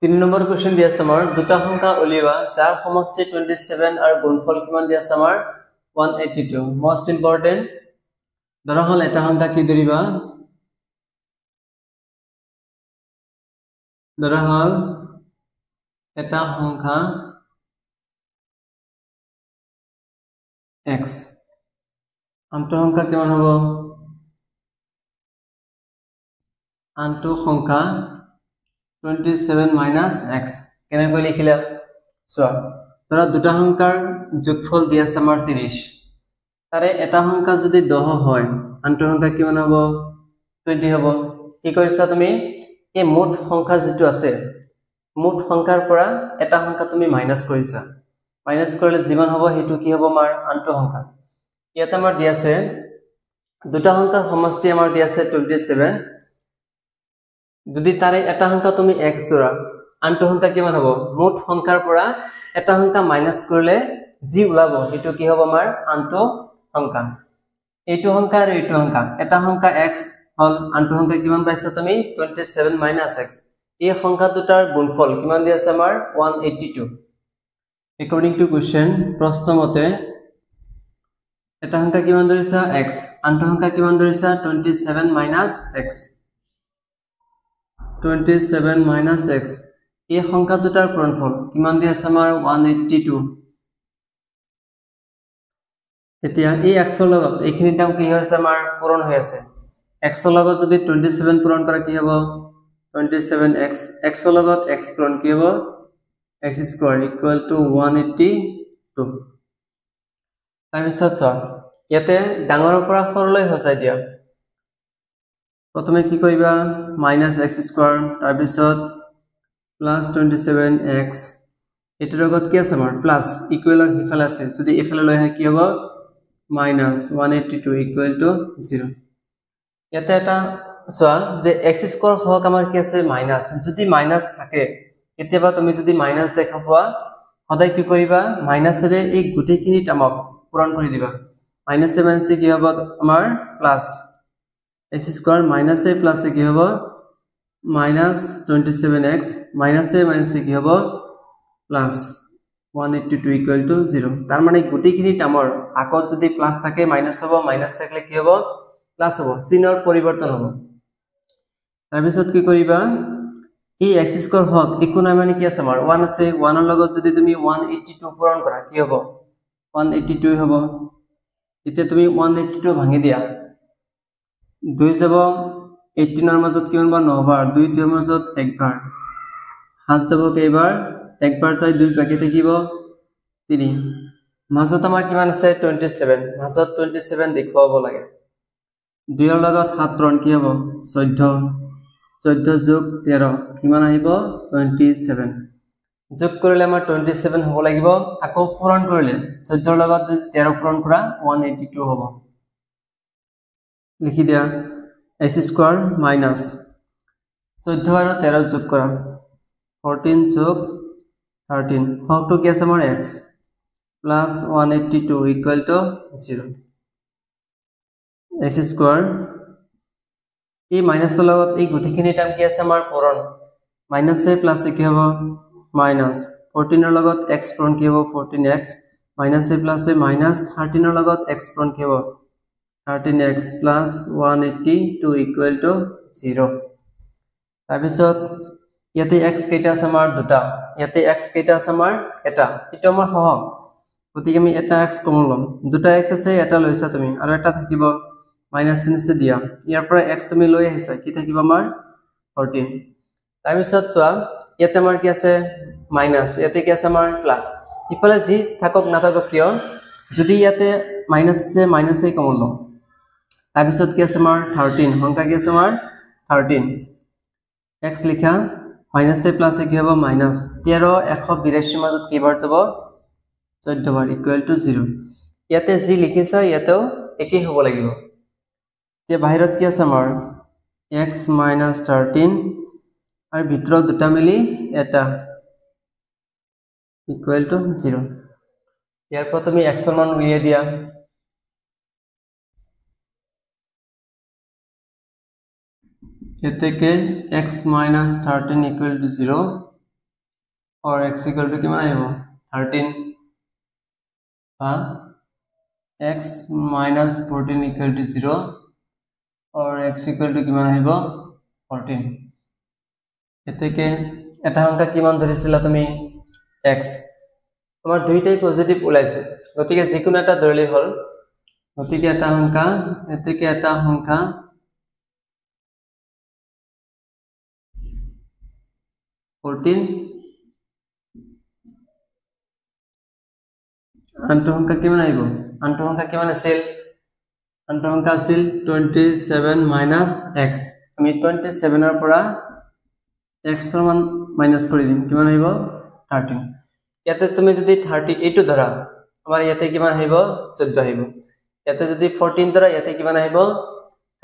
3 number question দি আছে আমাৰ দুটা সংখ্যা উলিওৱা যাৰ সমষ্টি 27 আৰু গুণফল কিমান দি আছে আমাৰ 182 মোস্ট ইম্পৰ্টেন্ট ধৰা হল এটা সংখ্যা কি ধৰিবা ধৰা হল এটা সংখ্যা x আনটো সংখ্যা কিমান হ'ব আনটো সংখ্যা 27 minus x কেনেকৈ লিখিলা চোৱা ধৰা দুটা সংখ্যাৰ যোগফল দি আছে আমাৰ 30 তাৰে এটা সংখ্যা যদি 10 হয় আনটো সংখ্যা কিমান হ'ব 20 হ'ব কি কৰিছা তুমি এই মুঠ সংখ্যা যেটো আছে মুঠ সংখ্যাৰ পৰা এটা সংখ্যা তুমি মাইনাস কৰিছা মাইনাস কৰিলে যিমান হ'ব হেতু কি হ'ব আমাৰ আনটো সংখ্যা ইয়াত আমাৰ দি আছে দুটা সংখ্যাৰ সমষ্টি আমাৰ দি আছে 27 যদি তাৰে এটা সংখ্যা তুমি x ধৰা আনটো সংখ্যা কিমান হ'ব মুঠ সংখ্যাৰ পৰা এটা সংখ্যা মাইনাস কৰিলে যি ওলাব হেতু কি হ'ব আমাৰ আনটো সংখ্যা এইটো সংখ্যা আৰু এইটো সংখ্যা এটা সংখ্যা x হল আনটো সংখ্যা কিমান পাইছা তুমি 27 minus x এই সংখ্যা দুটাৰ গুণফল কিমান দি আছে আমাৰ 182 according to question প্ৰশ্ন মতে এটা সংখ্যা কিমান ধৰিছা x আনটো সংখ্যা কিমান ধৰিছা 27 minus x 27 minus x এই সংখ্যা দুটাৰ গুণফল কিমান দি আছে আমাৰ 182 এতিয়া এই x ৰ লগত এইখিনি টাইম কি হৈছে আমাৰ পূৰণ হৈ আছে x ৰ লগত যদি 27 পূৰণ কৰা কি হ'ব 27x x ৰ লগত x পূৰণ কি হ'ব x square equal to 182 তাৰ পিছত চোৱা ইয়াতে ডাঙৰৰ পৰা সৰলৈ হজাই দিয়া প্ৰথমে কি কৰিবা -x square তাৰ পিছত plus 27x এটাৰ লগত কি আছে আমাৰ প্লাস ইকুৱেলৰ হিফালে আছে যদি ইফালে লৈ আহে কি হ'ব -182 equal to 0 ইয়াতে এটা চোৱা যে x square হক আমাৰ কি আছে মাইনাস যদি মাইনাস থাকে কেতিয়াবা তুমি যদি মাইনাস দেখা পোৱা সদায় কি কৰিবা মাইনাসৰে এই গুটিখিনি টামক পূৰণ কৰি দিবা মাইনাসে মাইনাসে কি হ'ব আমাৰ plus x square minus a plus a কি হ'ব minus 27x minus a minus a কি হ'ব plus 182 equal to 0 তাৰ মানে গুটিখিনি টামৰ আগত যদি প্লাস থাকে মাইনাস হ'ব মাইনাস থাকলে কি হ'ব প্লাস হ'ব চিনৰ পৰিৱৰ্তন হ'ব তাৰ পিছত কি কৰিবা এই x square হক একো নাই মানে কি আছে আমাৰ 1 আছে 1 ৰ লগত যদি তুমি 182 পূৰণ কৰা কি হ'ব 182 হ'ব এতিয়া তুমি 182 ভাঙি দিয়া 2 যাব 18 ৰ মাজত কিমান বাৰ 9 বাৰ 2 ৰ মাজত 1 বাৰ 7 যাব কেইবাৰ 1 বাৰ যায় 2 বাকি থাকিব 3 মাজত আমাৰ কিমান আছে 27 মাজত 27 দেখুৱাব লাগে 2 ৰ লগত 7 পূৰণ কি হ'ব 14 14 যোগ 13 কিমান আহিব 27 যোগ কৰিলে আমাৰ 27 হ'ব লাগিব আকৌ পূৰণ কৰিলে 14 ৰ লগত 13 পূৰণ কৰা 182 হ'ব লিখি দিয়া x square minus 14 আৰু 13 যোগ কৰা 14 যোগ 13 হকটো কি আছে আমাৰ x plus 182 equal to 0 x square এই মাইনাসৰ লগত এই গুটিখিনি টাইম কি আছে আমাৰ পূৰণ মাইনাস এ প্লাস এ কি হ'ব মাইনাস 14 ৰ লগত x পূৰণ কি হ'ব 14x মাইনাস এ প্লাস এ মাইনাস 13 ৰ লগত x পূৰণ কি হ'ব 13x plus 182 equal to 0 তাৰ পিছত ইয়াতে x কেইটা আছে আমাৰ দুটা ইয়াতে x কেইটা আছে আমাৰ এটা এটা আমাৰ সহগ গতিকে আমি এটা x কমন লম দুটা x আছে এটা লৈছা তুমি আৰু এটা থাকিব মাইনাস চিনছে দিয়া ইয়াৰ পৰা x তুমি লৈ আহিছা কি থাকিব আমাৰ 14 তাৰ পিছত চোৱা ইয়াতে আমাৰ কি আছে মাইনাস ইয়াতে কি আছে আমাৰ প্লাস ইফালে যি থাকক না থাকক কিয় যদি ইয়াতে মাইনাস আছে মাইনাসে কমন লম তাৰ পিছত কি আছে আমাৰ 13 সংখ্যা কি আছে আমাৰ 13 x লিখা মাইনাস এ প্লাস এ কি হ'ব মাইনাস 13 182 মাজত কেইবাৰ যাব 14 বাৰ ইকুৱেল টু 0 ইয়াতে যি লিখিছা ইয়াতেও একেই হ'ব লাগিব তে বাহিৰত কি আছে আমাৰ x minus 13 আৰু ভিতৰত দুটা মিলি এটা ইকুৱেল টু 0 ইয়াৰ পৰা তুমি x ৰ মান উলিয়াই দিয়া এতেকে x minus 13 equal to 0 or x equal to কিমান আহিব 13 x minus 14 equal to 0 or x equal to কিমান আহিব 14 এতেকে এটা সংখ্যা কিমান ধৰিছিলা তুমি x তোমাৰ দুইটাই পজিটিভ ওলাইছে গতিকে যিকোনো এটা ধৰিলে হল গতিকে এটা সংখ্যা এতেকে এটা সংখ্যা 14 আনটো সংখ্যা কিমান আহিব আনটো সংখ্যা কিমান আছিল আনটো সংখ্যা আছিল 27 minus x আমি 27 এর পৰা x এৰ মান মাইনাস কৰি দিম কিমান আহিব 13 ইয়াতে তুমি যদি 38 ধৰা আমাৰ ইয়াতে কিমান আহিব 14 আহিব ইয়াতে যদি 14 ধৰা ইয়াতে কিমান আহিব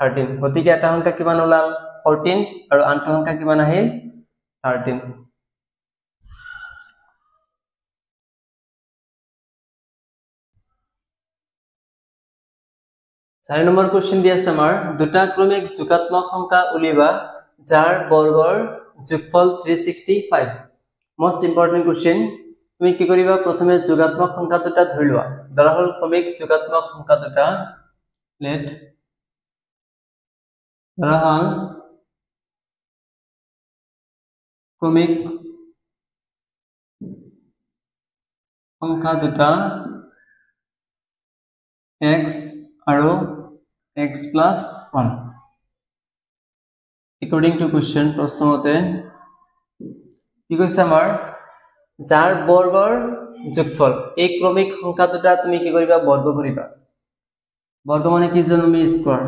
13 গতিকে এটা সংখ্যা কিমান ওলাল 14 আৰু আনটো সংখ্যা কিমান আহিল 13 4 নম্বৰ কোশ্চেন দি আছে আমাৰ দুটা ক্ৰমিক যোগাত্মক সংখ্যা উলিবা যাৰ বৰ্গৰ যোগফল 365 মোস্ট ইম্পৰ্টেন্ট কোশ্চেন তুমি কি কৰিবা প্ৰথমে যোগাত্মক সংখ্যা দুটা ধৰি লোৱা ধৰা হল ক্ৰমিক যোগাত্মক সংখ্যা দুটা লেট ধৰা হল ক্ৰমিক সংখ্যা দুটা x আৰু x plus 1 according to question প্ৰশ্নমতে কি কৈছে আমাৰ যাৰ বৰ্গৰ যোগফল এই ক্ৰমিক সংখ্যা দুটা তুমি কি কৰিবা বৰ্গ কৰিবা বৰ্গ মানে কি জানো আমি square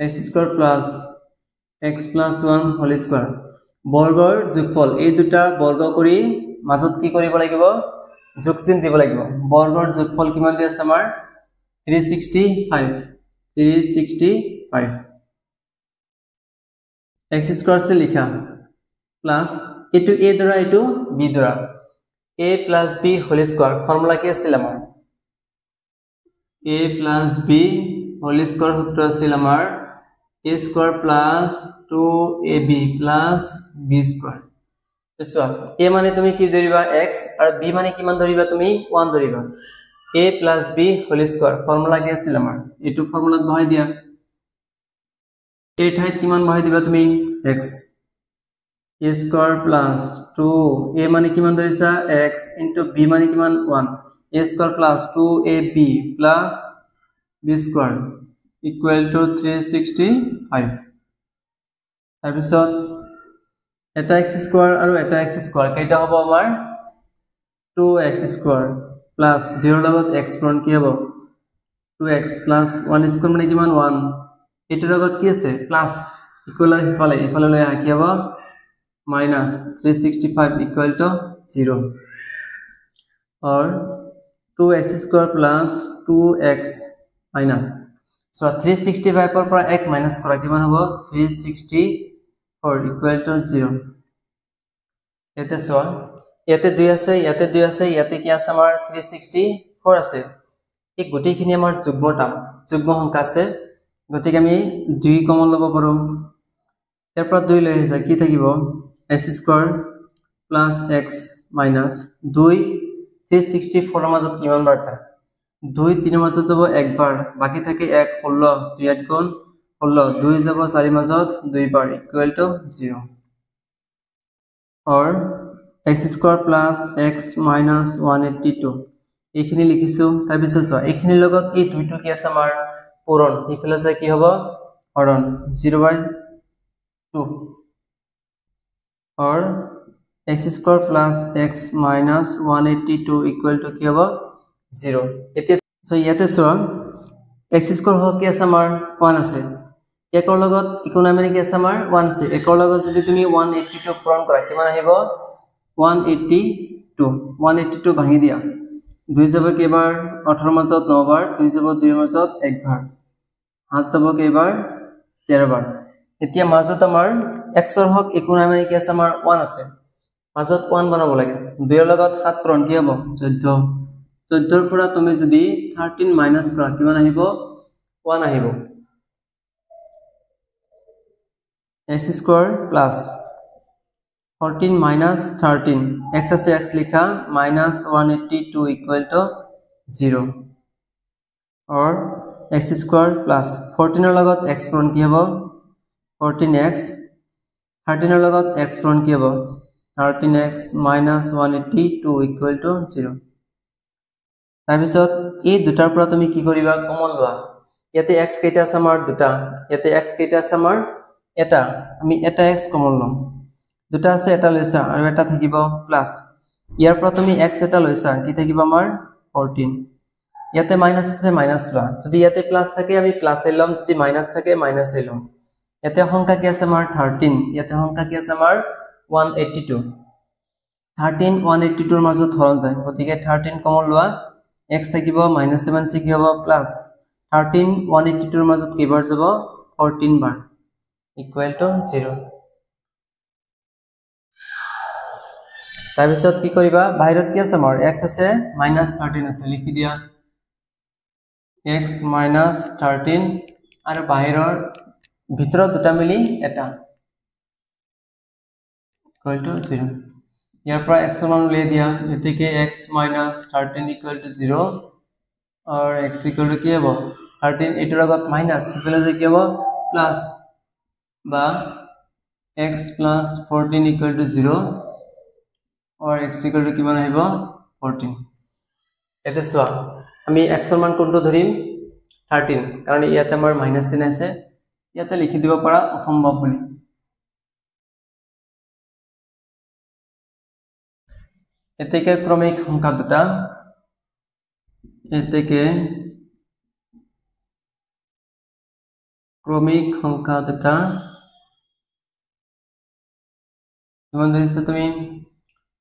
x square plus x plus 1 whole square বৰ্গৰ যোগফল এই দুটা বৰ্গ কৰি মাজত কি কৰিব লাগিব যোগ চিন দিব লাগিব বৰ্গৰ যোগফল কিমান দি আছে আমাৰ 365 x square से लिखा प्लस इटू a द्वारा इटू b द्वारा a plus b whole square formula কি আছিল আমাৰ a plus b whole square সূত্ৰ আছিল আমাৰ a square plus 2ab plus b square এসো a মানে তুমি কি ধৰিবা x আৰু b মানে কিমান ধৰিবা তুমি 1 ধৰিবা a plus b whole square formula কি আছিল আমাৰ এটো ফর্মুলাত বহাই দিয়া a ঠাইত কিমান বহাই দিবা তুমি x a square plus 2 a মানে কিমান ধৰিছা x into b মানে কিমান 1 a square plus 2ab plus b square equal to 365 তাৰ পিছত এটা x square আৰু এটা x square কেইটা হ'ব আমাৰ 2x square plus 0 লগত x পূৰণ কি হ'ব 2x plus 1 square মানে কিমান 1 এটাৰ লগত কি আছে প্লাস ইকুয়াল ইফালে লৈ আ কি হ'ব minus 365 equal to 0 or 2x square plus 2x minus so 365 per 1 minus কৰা কিমান হ'ব 364 equal to 0 এতে সোৱা ইয়াতে 2 আছে ইয়াতে 2 আছে ইয়াতে কি আছে আমাৰ 364 আছে এই গটিখিনি আমাৰ যুগ্ম সংখ্যা আছে গতিকে আমি 2 কমন লব পাৰো ইয়াৰ পৰা 2 লৈ যায় কি থাকিব x square plus x minus 2 364 এর মাজত কিমান বার যায় 2 3 এর মাজত যাব এক বার বাকি থাকে 1 16 2 8 কোণ 16 2 যাব 4 মাজত 2 বার equal to 0 or x square plus x minus 182 এইখিনি লিখিছো তাৰ পিছত চোৱা এইখিনি লগত এই দুইটো কি আছে আমাৰ পূৰণ ইফালে যায় কি হ'ব হৰণ 0/2 or x square plus x minus 182 equal to কি হ'ব 0 এতিয়া সো ইয়াতে চোৱা x square হ'ব কি আছে আমাৰ 1 আছে একৰ লগত ইকোনা মানে কি আছে আমাৰ 1 আছে একৰ লগত যদি তুমি 182 পূৰণ কৰা কিমান আহিব 182 ভাঙি দিয়া 2 যাব কেবাৰ 18 মাজত 9 বাৰ 2 যাব 2 মাজত 1 বাৰ 7 যাব কেবাৰ 13 বাৰ এতিয়া মাজত আমাৰ x ৰ হক ইকোনা মানে কি আছে আমাৰ 1 আছে মাজত 1 বনাব লাগে 2 ৰ লগত 7 পূৰণ কি হ'ব 14 14 ৰ পৰা তুমি যদি 13 মাইনাস কৰা কিমান আহিব 1 আহিব x square plus 14 minus 13 x আছে x লিখা minus 182 equal to 0 or x square plus 14 এর লগত x পূরণ কি হবে 14x 13 এর লগত x পূরণ কি হবে 13x minus 182 equal to 0 তাৰপিছত এই দুটাৰ পৰা তুমি কি কৰিবা কমন লোৱা ইয়াতে x কেইটা আছে আমাৰ দুটা ইয়াতে x কেইটা আছে আমাৰ এটা আমি এটা x কমন লম দুটা আছে এটা লৈছা আৰু এটা থাকিব প্লাস ইয়াৰ পৰা তুমি x এটা লৈছা কি থাকিব আমাৰ 14 ইয়াতে মাইনাস আছে মাইনাস লোৱা যদি ইয়াতে প্লাস থাকে আমি প্লাস এ লম যদি মাইনাস থাকে মাইনাস এ লম ইয়াতে সংখ্যা কি আছে আমাৰ 13 ইয়াতে সংখ্যা কি আছে আমাৰ 182 13 182 এৰ মাজত হৰণ যায় গতিকে 13 কমন লোৱা x থাকিব -7 কি হ'ব প্লাস 13 182 এৰ মাজত কিবাৰ যাব 14 বাৰ ইকুৱেল টু 0 তাৰপিছত কি কৰিবা বাহিৰত কি আছে আমাৰ x আছে -13 আছে লিখি দিয়া x -13 আৰু বাহিৰৰ ভিতৰত দুটা মিলি এটা ইকুৱেল টু 0 ইয়াৰ পৰা x মান উলিয়াই দিয়া এতেকে x -13 equal to 0 और x equal to কি হ'ব 13 এটাৰ লগত মাইনাস ইফালে যে কি হ'ব প্লাস বা x plus 14 equal to 0 और x equal to কিমান আহিব 14 এতে চোৱা আমি x ৰ মান কোনটো ধৰিম 13 কাৰণ ইয়াতে আমাৰ মাইনাস চিন আছে ইয়াতে লিখি দিব পাৰা অসম্ভৱ বুলি এতেকে ক্ৰমিক সংখ্যা দুটা এতেকে ক্ৰমিক সংখ্যা দুটা কিমান ধৰিছা তুমি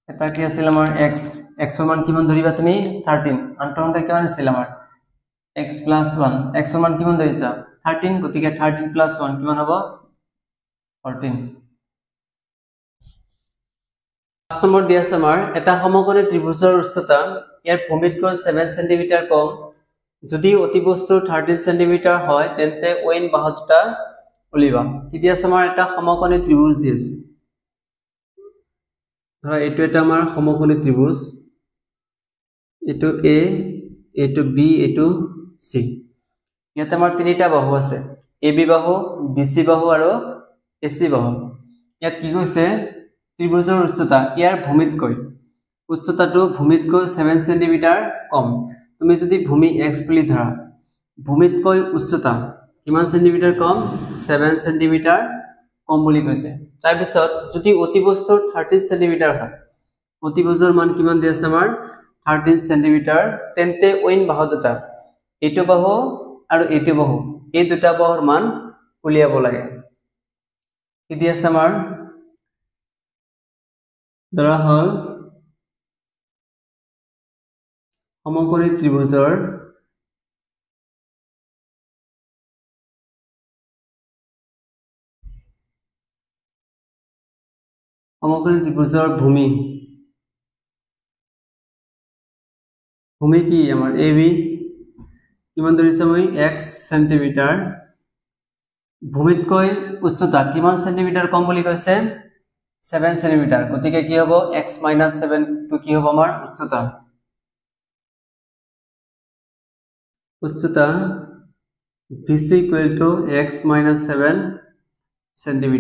এটা কি আছিল আমাৰ x x ৰ মান কিমান ধৰিবা তুমি 13 আনটো সংখ্যা কিমান আছিল আমাৰ x + 1 x ৰ মান কিমান ধৰিছা 13 গতিকে 13 + 1 কিমান হ'ব 14 নম্বৰ দিয়া আছে আমাৰ এটা সমকোণী ত্ৰিভুজৰ উচ্চতা ইয়াৰ ভূমিতকৈ 7 cm কম যদি অতিবস্তু 13 cm হয় তেন্তে ওয়েন বাহু দুটা উলিবা কি দিয়া আছে আমাৰ এটা সমকোণী ত্ৰিভুজ দি আছে ধৰা এটো এটা আমাৰ সমকোণী ত্ৰিভুজ এটো a এটো b এটো c ইয়াতে আমাৰ তিনিটা বাহু আছে ab বাহু bc বাহু আৰু ac বাহু ইয়াত কি কৈছে ত্ৰিভুজৰ উচ্চতা ইয়াৰ ভূমিতকৈ উচ্চতাটো ভূমিতকৈ 7 cm কম তুমি যদি ভূমি x বুলি ধৰা ভূমিতকৈ উচ্চতা কিমান সেন্টিমিটাৰ কম 7 cm কম বুলি কৈছে তাৰ পিছত যদি অতিবস্তুৰ 13 cm হয় অতিভুজৰ মান কিমান দি আছে আমাৰ 13 cm তেন্তে ওইন বাহু দুটা এইটো বাহু আৰু এইটো বাহু এই দুটা বাহুৰ মান উলিয়াব লাগে কি দি আছে আমাৰ ধৰা হল সমকোণী ত্ৰিভুজৰ ভূমি কি আমাৰ ab কিমান ধৰিছে মই x সেন্টিমিটাৰ ভূমিতকৈ উচ্চতা কিমান সেন্টিমিটাৰ কম বুলি কৈছে 7 cm গতিকে কি হ'ব x - 7 টু কি হ'ব আমাৰ উচ্চতা bc = x - 7 cm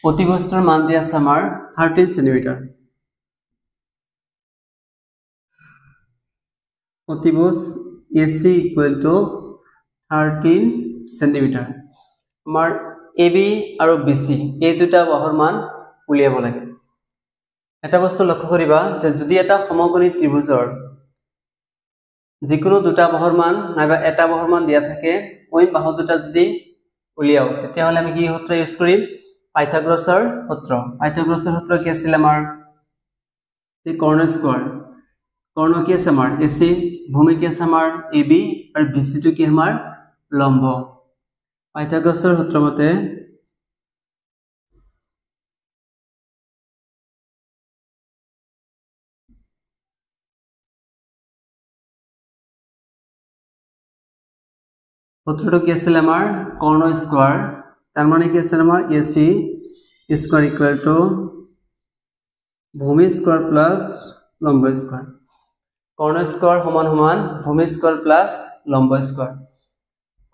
অতিবস্তুৰ মান দি আছে আমাৰ 13 cm অতিবস ac = 13 cm আমাৰ ab আৰু bc এই দুটা বাহুৰ মান উলিয়াব লাগে এটা বস্তু লক্ষ্য কৰিবা যে যদি এটা সমকোণী ত্ৰিভুজৰ যিকোনো দুটা বাহুৰ মান নাইবা এটা বাহুৰ মান দিয়া থাকে ওই বাহু দুটা যদি উলিয়াও তেতিয়া হলে আমি কি সূত্ৰ ইউজ কৰিম পাইথাগোৰাছৰ সূত্ৰ কি আছিল আমাৰ এই কৰ্ণ স্কয়াৰ কৰ্ণ কি আছে আমাৰ ac ভূমি কি আছে আমাৰ ab আৰু bc টো কি আমাৰ লম্ব পাইথাগোৰাছৰ সূত্ৰ মতে সূত্ৰটো কি আছিল আমাৰ কৰ্ণ স্কয়াৰ তাৰ মানে কি আছিল আমাৰ ac স্কয়াৰ = ভূমি স্কয়াৰ প্লাস লম্ব স্কয়াৰ কৰ্ণ স্কয়াৰ সমান সমান ভূমি স্কয়াৰ প্লাস লম্ব স্কয়াৰ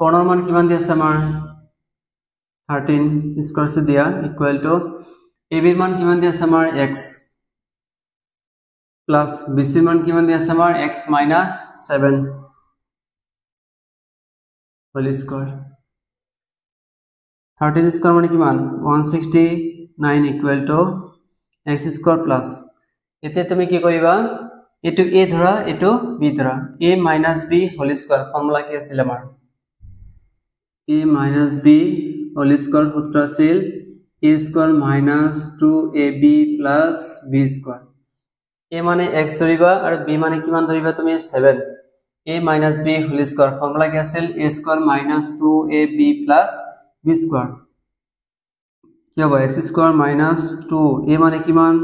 কৰ্ণৰ মান কিমান দি আছে আমাৰ 13 স্কয়াৰ সে দিয়া ইকুয়াল টু ab ৰ মান কিমান দি আছে আমাৰ x প্লাস bc ৰ মান কিমান দি আছে আমাৰ x - 7 হোল স্কয়াৰ 13 স্কয়াৰ মানে কিমান 169 equal to x square plus এতিয়া তুমি কি কৰিবা এটো a ধৰা এটো b ধৰা a - b whole square formula কি আছিল আমাৰ a - b হোল স্কয়াৰ সূত্ৰ আছিল a square - 2ab + b square a মানে x ধৰিবা আৰু b মানে কিমান ধৰিবা তুমি 7 a - b whole square formula কি আছিল a square - 2ab + b square কি হ'ব x স্কয়াৰ - 2 a মানে কিমান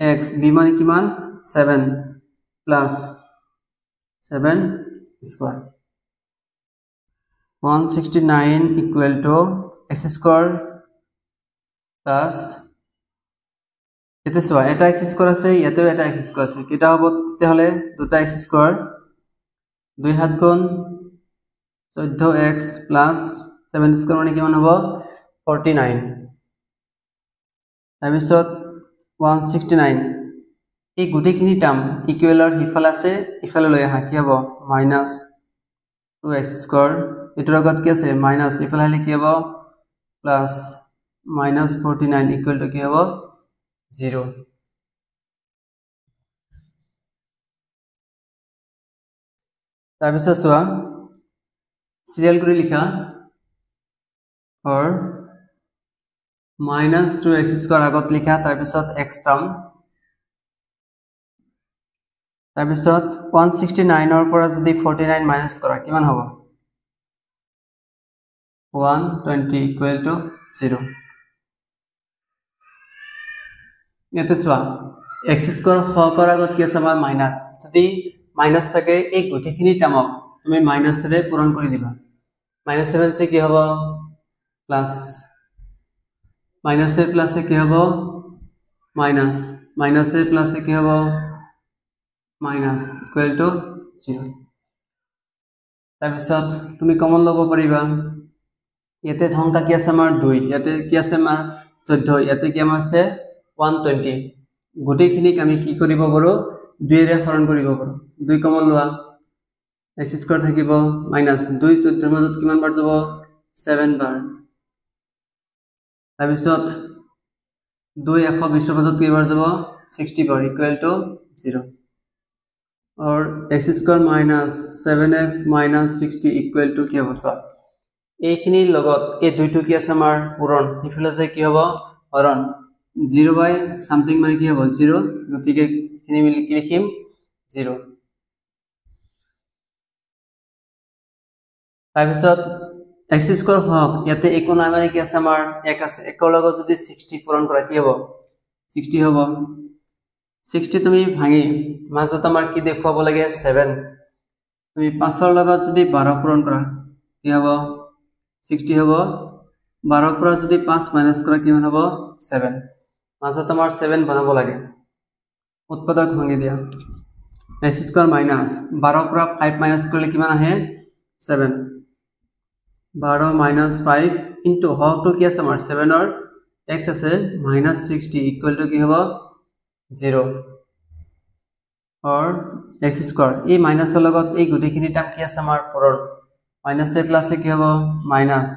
x b মানে কিমান 7 plus 7 square 169 equal to x square plus এটা সোয়া এটা x square আছে ইয়াতেও এটা x square আছে কিটা হ'ব তেহলে দুটা x square 2 হাত গুণ 14x plus 7 square মানে কিমান হ'ব 49 তাৰপিছত 169 এই গুটেখিনি টাৰ্ম ইকুয়ালৰ হিফাল আছে ইফালে লৈ আহা কি হ'ব -2x স্কয়াৰ এটোৰ আগত কি আছে মাইনাস ইফালে হলে কি হ'ব প্লাস -49 ইকুয়াল টু কি হ'ব 0 তাৰপিছত চোৱা সিৰিয়াল কৰি লিখা or -2x স্কয়াৰ আগত লিখা তাৰপিছত x টাৰ্ম তাৰপিছত 169 ৰ পৰা যদি 49 মাইনাস কৰা কিমান হ'ব 120 ইকুয়াল টু 0 ইয়াতে চোৱা x স্কয়াৰ হকৰ আগত কি আছে আমাৰ মাইনাস যদি মাইনাস থাকে এই গুটিখিনি টাৰ্মক তুমি মাইনাসৰে পূৰণ কৰি দিবা -7 সে কি হ'ব প্লাস মাইনাসের প্লাসে কি হ'ব মাইনাস মাইনাসের প্লাসে কি হ'ব মাইনাস ইকুয়াল টু 0 তাৰপিছত তুমি কমন লব পাৰিবা ইয়াতে সংখ্যা কি আছে আমাৰ 2 ইয়াতে কি আছে আমাৰ 14 ইয়াতে কি আমাৰ আছে 120 গুটেখিনিক আমি কি কৰিব পাৰো 2 ৰে হৰণ কৰিব পাৰো 2 কমন লোৱা x স্কয়াৰ থাকিব মাইনাস 2 14 ৰ মাজত কিমান বাৰ যাব 7 বাৰ তাৰপিছত 2 120 ৰ মাজত কেইবাৰ যাব 60 বাৰ ইকুয়াল টু 0 और x square minus 7x minus 60 equal to কি হ'ব সব এইখিনি লগত এই দুইটো কি আছে আমাৰ পূৰণ ইফালে আছে কি হ'ব হৰণ 0 বাই সামথিং মানে কি হ'ব 0 গতিকে খিনি মিলি কি লিখিম 0 তাৰপিছত x স্কয়াৰ হক ইয়াতে একো নাই মানে কি আছে আমাৰ 1 আছে একৰ লগত যদি 60 পূৰণ কৰা কি হ'ব 60 হ'ব 60 তুমি ভাঙি মাজত আমাৰ কি দেখুৱাব লাগে 7 তুমি 5 ৰ লগত যদি 12 পূৰণ কৰা কি হ'ব 60 হ'ব 12 পৰা যদি 5 মাইনাস কৰা কিমান হ'ব 7 মাজত আমাৰ 7 বনাব লাগে উৎপাদক ভাঙি দিয়া x স্কয়াৰ মাইনাস 12 পৰা 5 মাইনাস কৰিলে কিমান আহে 7 12 মাইনাস 5 ইনটু হকটো কি আছে আমাৰ 7 ৰ x আছে -60 ইকুয়াল টু কি হ'ব 0 और x स्क्वायर এই মাইনাসৰ লগত এই গুটিখিনি টাৰ্ম কি আছে আমাৰ পূৰণ মাইনাস এ প্লাস এ কি হ'ব মাইনাস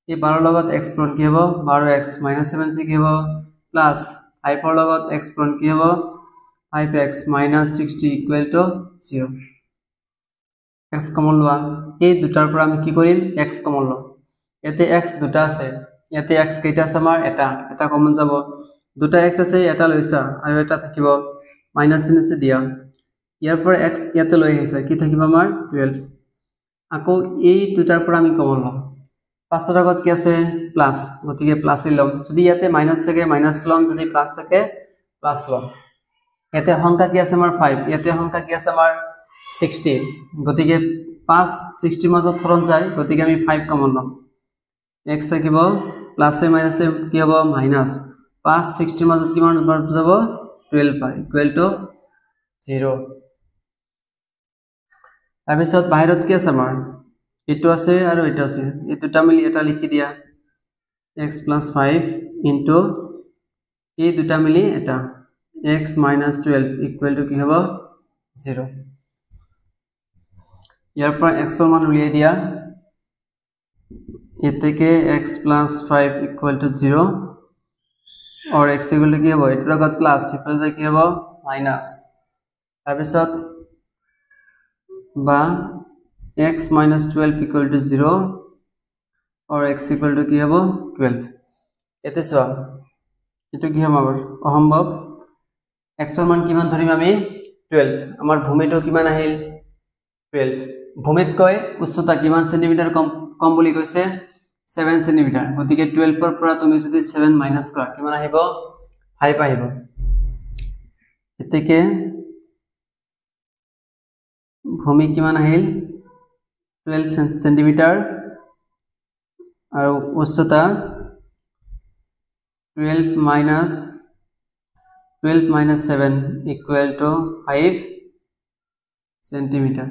এই 12 লগত x পূৰণ কি হ'ব 12x -7 সে কি হ'ব প্লাস 5 ৰ লগত x পূৰণ কি হ'ব 5x -60 equal to 0 x common লোৱা এই দুটাৰ পৰা আমি কি কৰিম x কমন লম ইয়াতে x দুটা আছে ইয়াতে x কেইটা আছে আমাৰ এটা কমন যাব দুটা x আছে এটা লৈছা আৰু এটা থাকিব -3 আছে দিয়া ইয়াৰ পৰা x ইয়াতে লৈ আহিছে কি থাকিব আমাৰ 12 আকৌ এই দুটাৰ পৰা আমি কমন লম 5 ৰ আগত কি আছে প্লাস গতিকে প্লাস লম যদি ইয়াতে মাইনাস থাকে মাইনাস লম যদি প্লাস থাকে প্লাস লম ইয়াতে সংখ্যা কি আছে আমাৰ 5 ইয়াতে সংখ্যা কি আছে আমাৰ 60 গতিকে 5 60 মাজত হৰণ যায় গতিকে আমি 5 কমন লম x থাকিব প্লাসে মাইনাসে কি হ'ব মাইনাস 5 60 মাজত কিমান বাৰ যাব 12 বাৰ ইকুৱেল টু 0 তাৰপিছত বাহিৰত কি আছে আমাৰ এটো আছে আৰু এটা আছে এই দুটা মিলি এটা লিখি দিয়া x + 5 ইনটু এই দুটা মিলি এটা x - 12 ইকুৱেল টু কি হ'ব 0 ইয়াৰ পৰা x ৰ মান উলিয়াই দিয়া এতেকে x + 5 ইকুৱেল টু 0 और x इक्वल टू কি হ'ব এটাৰ লগত প্লাস ইফালে যায় কি হ'ব মাইনাস তাৰপিছত বা x - 12 ইকুৱেল টু 0 और x इक्वल टू কি হ'ব 12 এতে চোৱা এটো কি হ'ব আমাৰ অসম্ভৱ x ৰ মান কিমান ধৰিম আমি 12 আমাৰ ভূমিটো কিমান আহিল 12 ভূমিতকৈ উচ্চতা কিমান সেন্টিমিটাৰ কম বুলি কৈছে 7 সেন্টিমিটাৰ গতিকে 12 ৰ পৰা তুমি যদি 7 মাইনাস কৰা কিমান আহিব 5 আহিব এতেকে ভূমি কিমান আহিল 12 সেন্টিমিটাৰ আৰু উচ্চতা 12 minus 7 equal to 5 centimeter